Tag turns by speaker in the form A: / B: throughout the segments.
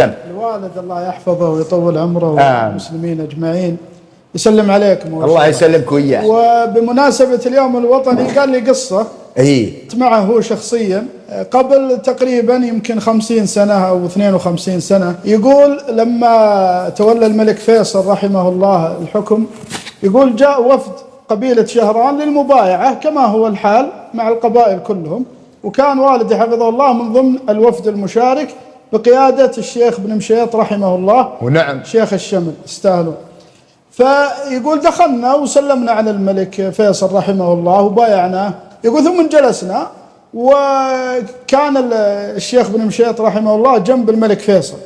A: الوالد الله يحفظه ويطول عمره والمسلمين اجمعين يسلم عليكم.
B: الله يسلمك وياه.
A: وبمناسبة اليوم الوطني قال لي قصة معه هو شخصيا قبل تقريبا يمكن 50 سنة أو 52 سنة. يقول لما تولى الملك فيصل رحمه الله الحكم، يقول جاء وفد قبيلة شهران للمبايعة كما هو الحال مع القبائل كلهم، وكان والدي حفظه الله من ضمن الوفد المشارك بقيادة الشيخ بن مشيط رحمه الله،
B: ونعم
A: شيخ الشمل استاهلوا. فيقول دخلنا وسلمنا على الملك فيصل رحمه الله وبايعناه. يقول ثم جلسنا، وكان الشيخ بن مشيط رحمه الله جنب الملك فيصل،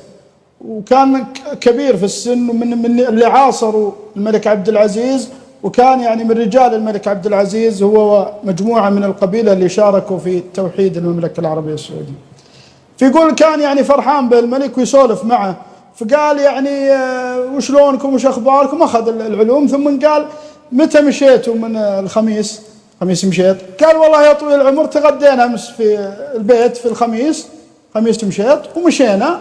A: وكان كبير في السن ومن اللي عاصروا الملك عبد العزيز، وكان يعني من رجال الملك عبد العزيز هو ومجموعة من القبيلة اللي شاركوا في توحيد المملكة العربية السعودية. فيقول كان يعني فرحان بالملك ويسولف معه، فقال يعني وشلونكم وش اخباركم؟ اخذ العلوم ثم قال متى مشيتوا من الخميس؟ خميس مشيت؟ قال والله يا طويل العمر تغدينا امس في البيت في الخميس، خميس مشيت ومشينا،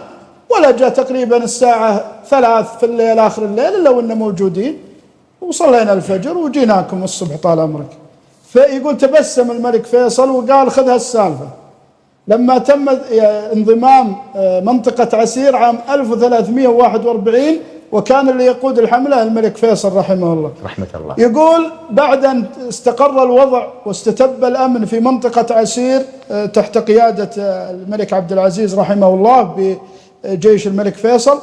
A: ولا جاء تقريبا الساعة 3 في الليل آخر الليل إلا وإننا موجودين، وصلينا الفجر وجيناكم الصبح طال عمرك. فيقول تبسم الملك فيصل وقال خذ هالسالفة. لما تم انضمام منطقة عسير عام 1341، وكان اللي يقود الحملة الملك فيصل رحمه الله
B: رحمة الله. يقول
A: بعد أن استقر الوضع واستتب الأمن في منطقة عسير تحت قيادة الملك عبد العزيز رحمه الله بجيش الملك فيصل،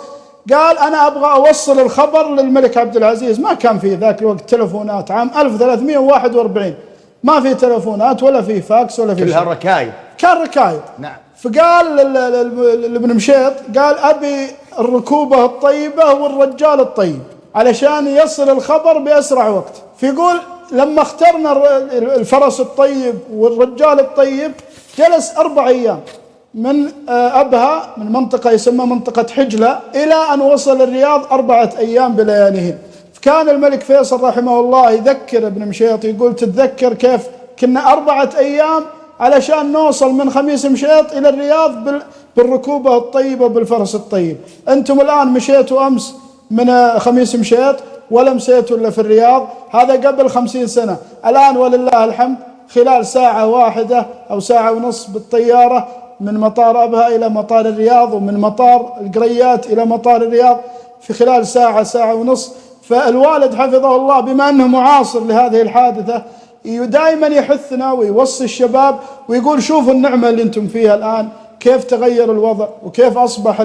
A: قال أنا أبغى أوصل الخبر للملك عبد العزيز. ما كان في ذاك الوقت تلفونات، عام 1341 ما في تلفونات ولا في فاكس ولا في
B: كلها ركايب،
A: كان ركايب.
B: نعم.
A: فقال لابن مشيط قال أبي الركوبة الطيبة والرجال الطيب علشان يصل الخبر بأسرع وقت. فيقول لما اخترنا الفرس الطيب والرجال الطيب جلس 4 أيام من أبها، من منطقة يسمى منطقة حجلة، إلى أن وصل الرياض 4 أيام بلياليهن. فكان الملك فيصل رحمه الله يذكر ابن مشيط، يقول تتذكر كيف كنا 4 أيام علشان نوصل من خميس مشيط إلى الرياض بالركوبة الطيبة بالفرس الطيب. أنتم الآن مشيتوا أمس من خميس مشيط ولا مشيتوا إلا في الرياض، هذا قبل 50 سنة. الآن ولله الحمد خلال ساعة واحدة أو ساعة ونصف بالطيارة من مطار أبها إلى مطار الرياض، ومن مطار القريات إلى مطار الرياض في خلال ساعة ساعة ونصف. فالوالد حفظه الله بما أنه معاصر لهذه الحادثة دائما يحثنا ويوصي الشباب ويقول شوفوا النعمة اللي انتم فيها الآن، كيف تغير الوضع وكيف أصبح